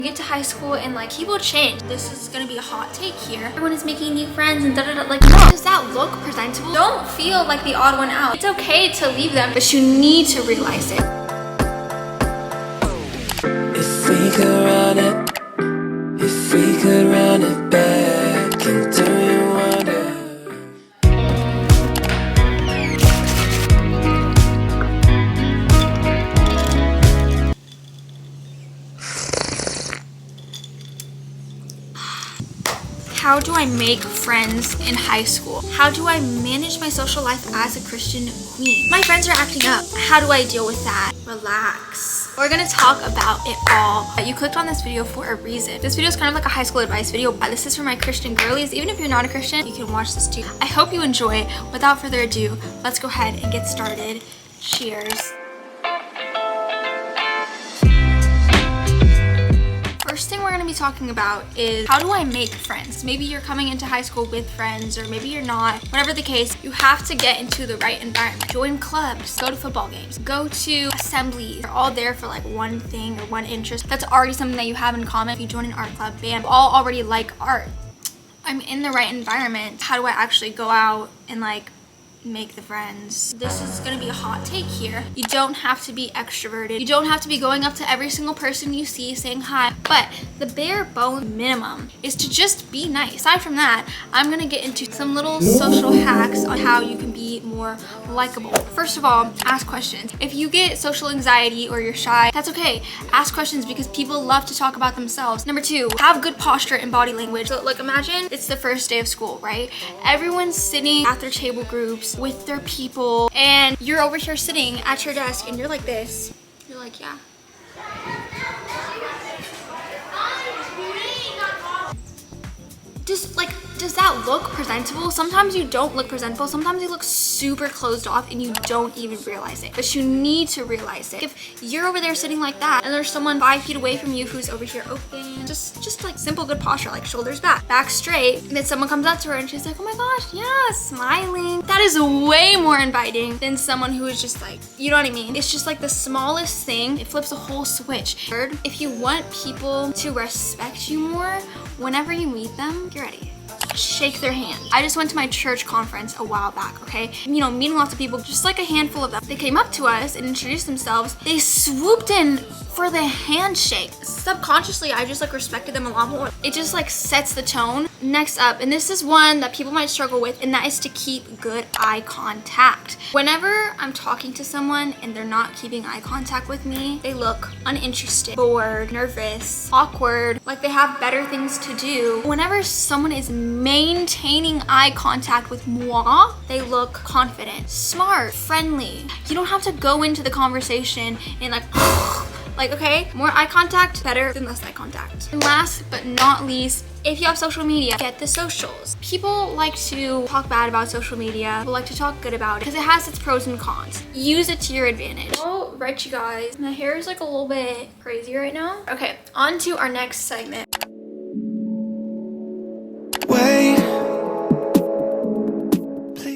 You get to high school and like people change. This is gonna be a hot take here. Everyone is making new friends and da-da-da. Like, no. Does that look presentable? Don't feel like the odd one out. It's okay to leave them, but you need to realize it. If we could run it, if we could run it back and do you wonder? How do I make friends in high school? How do I manage my social life as a Christian queen? My friends are acting up. How do I deal with that? Relax. We're gonna talk about it all. You clicked on this video for a reason. This video is kind of like a high school advice video, but this is for my Christian girlies. Even if you're not a Christian, you can watch this too. I hope you enjoy. Without further ado, let's go ahead and get started. Cheers. First thing we're going to be talking about is how do I make friends? Maybe you're coming into high school with friends, or maybe you're not. Whatever the case, you have to get into the right environment. Join clubs, go to football games, go to assemblies. You're all there for like one thing or one interest. That's already something that you have in common. If you join an art club, band, all already like art. I'm in the right environment. How do I actually go out and like make the friends? This is gonna be a hot take here. You don't have to be extroverted. You don't have to be going up to every single person you see saying hi, but the bare bone minimum is to just be nice. Aside from that, I'm gonna get into some little social hacks on how you can be more likable. First of all, ask questions. If you get social anxiety or you're shy, that's okay. Ask questions because people love to talk about themselves. Number two, have good posture and body language. So like imagine it's the first day of school, right? Everyone's sitting at their table groups with their people, and you're over here sitting at your desk and you're like this. You're like, yeah. Does that look presentable? Sometimes you don't look presentable. Sometimes you look super closed off and you don't even realize it. But you need to realize it. If you're over there sitting like that and there's someone 5 feet away from you who's over here open, just like simple good posture, like shoulders back, back straight, and then someone comes up to her and she's like, oh my gosh, yeah, smiling. That is way more inviting than someone who is just like, you know what I mean? It's just like the smallest thing. It flips a whole switch. Third, if you want people to respect you more, whenever you meet them, get ready. Shake their hand. I just went to my church conference a while back, okay? You know, meeting lots of people, just like a handful of them. They came up to us and introduced themselves. They swooped in for the handshake. Subconsciously, I just like respected them a lot more. It just like sets the tone. Next up, and this is one that people might struggle with, and that is to keep good eye contact. Whenever I'm talking to someone and they're not keeping eye contact with me, they look uninterested, bored, nervous, awkward, like they have better things to do. Whenever someone is maintaining eye contact with moi, they look confident, smart, friendly. You don't have to go into the conversation and like like, okay, more eye contact, better than less eye contact. And last but not least, if you have social media, get the socials. People like to talk bad about social media, people like to talk good about it because it has its pros and cons. Use it to your advantage. All right, you guys, my hair is like a little bit crazy right now. Okay, on to our next segment.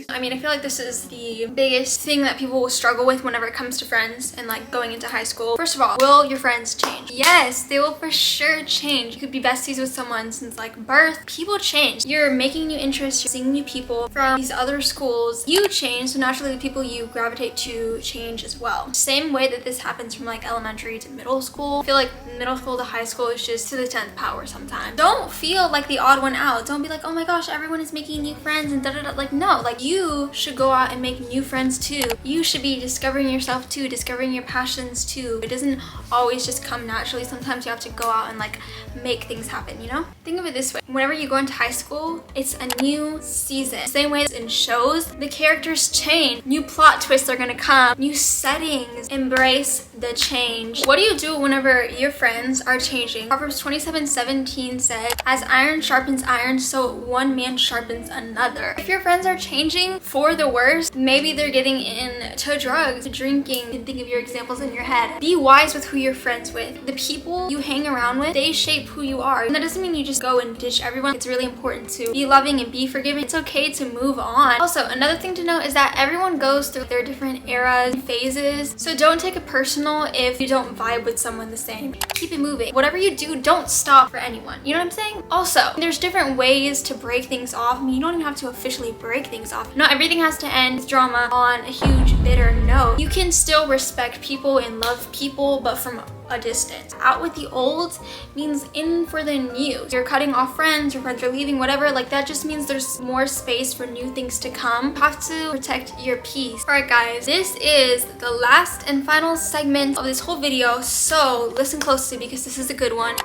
I mean, I feel like this is the biggest thing that people will struggle with whenever it comes to friends and like going into high school. First of all, will your friends change? Yes, they will for sure change. You could be besties with someone since like birth. People change. You're making new interests, you're seeing new people from these other schools. You change, so naturally the people you gravitate to change as well. Same way that this happens from like elementary to middle school. I feel like middle school to high school is just to the 10th power sometimes. Don't feel like the odd one out. Don't be like, oh my gosh, everyone is making new friends and da-da-da. Like, no, like you should go out and make new friends too. You should be discovering yourself too, discovering your passions too. It doesn't always just come naturally. Sometimes you have to go out and like make things happen, you know? Think of it this way. Whenever you go into high school, it's a new season. Same way as in shows, the characters change. New plot twists are gonna come. New settings. Embrace the change. What do you do whenever your friends are changing? Proverbs 27:17 says, as iron sharpens iron, so one man sharpens another. If your friends are changing for the worst, maybe they're getting into drugs, drinking. You can think of your examples in your head. Be wise with who you're friends with. The people you hang around with, they shape who you are. And that doesn't mean you just go and ditch everyone. It's really important to be loving and be forgiving. It's okay to move on. Also, another thing to note is that everyone goes through their different eras and phases. So don't take it personal if you don't vibe with someone the same. Keep it moving. Whatever you do, don't stop for anyone. You know what I'm saying? Also, there's different ways to break things off. I mean, you don't even have to officially break things off. Not everything has to end with drama on a huge bitter note. You can still respect people and love people, but from a distance. Out with the old means in for the new. You're cutting off friends, your friends are leaving, whatever, like that just means there's more space for new things to come. You have to protect your peace. Alright guys, this is the last and final segment of this whole video, so listen closely because this is a good one.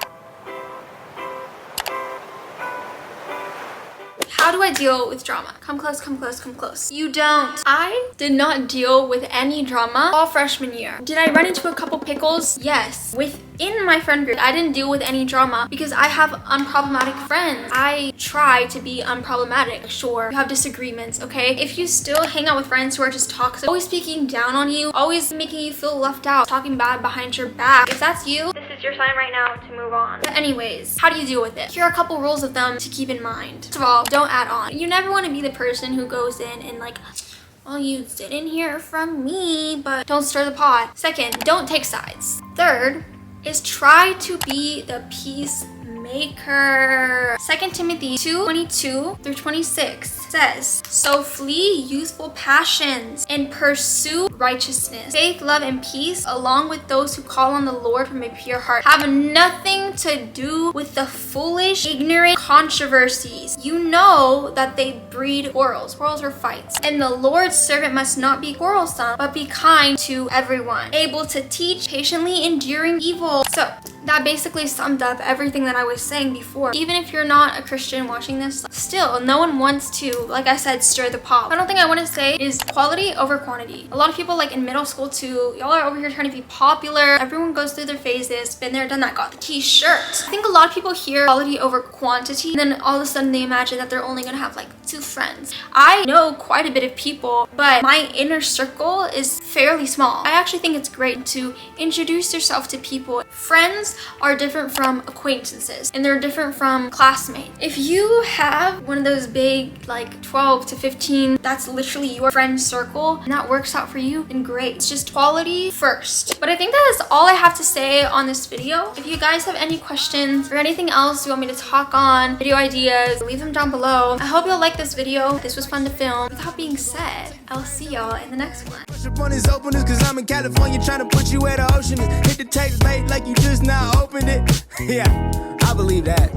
How do I deal with drama? Come close, come close, come close. You don't. I did not deal with any drama all freshman year. Did I run into a couple pickles? Yes. Within my friend group, I didn't deal with any drama because I have unproblematic friends. I try to be unproblematic. Sure, you have disagreements, okay? If you still hang out with friends who are just toxic, always speaking down on you, always making you feel left out, talking bad behind your back, if that's you, this is your sign right now to move on. But anyways, how do you deal with it? Here are a couple rules of them to keep in mind. First of all, don't add on. You never want to be the person who goes in and like, well, you didn't hear from me, but don't stir the pot. Second, don't take sides. Third is try to be the peacemaker. 2 Timothy 2:22-26 says, so flee youthful passions and pursue righteousness, faith, love, and peace, along with those who call on the Lord from a pure heart. Have nothing to do with the foolish, ignorant controversies. You know that they breed quarrels. Quarrels are fights. And the Lord's servant must not be quarrelsome, but be kind to everyone, able to teach, patiently enduring evil. So that basically summed up everything that I was saying before. Even if you're not a Christian watching this, still, no one wants to, like I said, stir the pot. Another thing I want to say is quality over quantity. A lot of people, like in middle school too, y'all are over here trying to be popular. Everyone goes through their phases, been there, done that, got the t-shirt. I think a lot of people hear quality over quantity, and then all of a sudden they imagine that they're only gonna have like 2 friends. I know quite a bit of people, but my inner circle is fairly small. I actually think it's great to introduce yourself to people. Friends are different from acquaintances, and they're different from classmates. If you have one of those big, like 12 to 15, that's literally your friend circle, and that works out for you, then great. It's just quality first. But I think that is all I have to say on this video. If you guys have any questions or anything else you want me to talk on, video ideas, leave them down below. I hope you'll like this video. This was fun to film. With that being said, I'll see y'all in the next one. Push up on his openers, cause I'm in California trying to put you where the ocean is. Hit the text late like you just now opened it. Yeah, I believe that.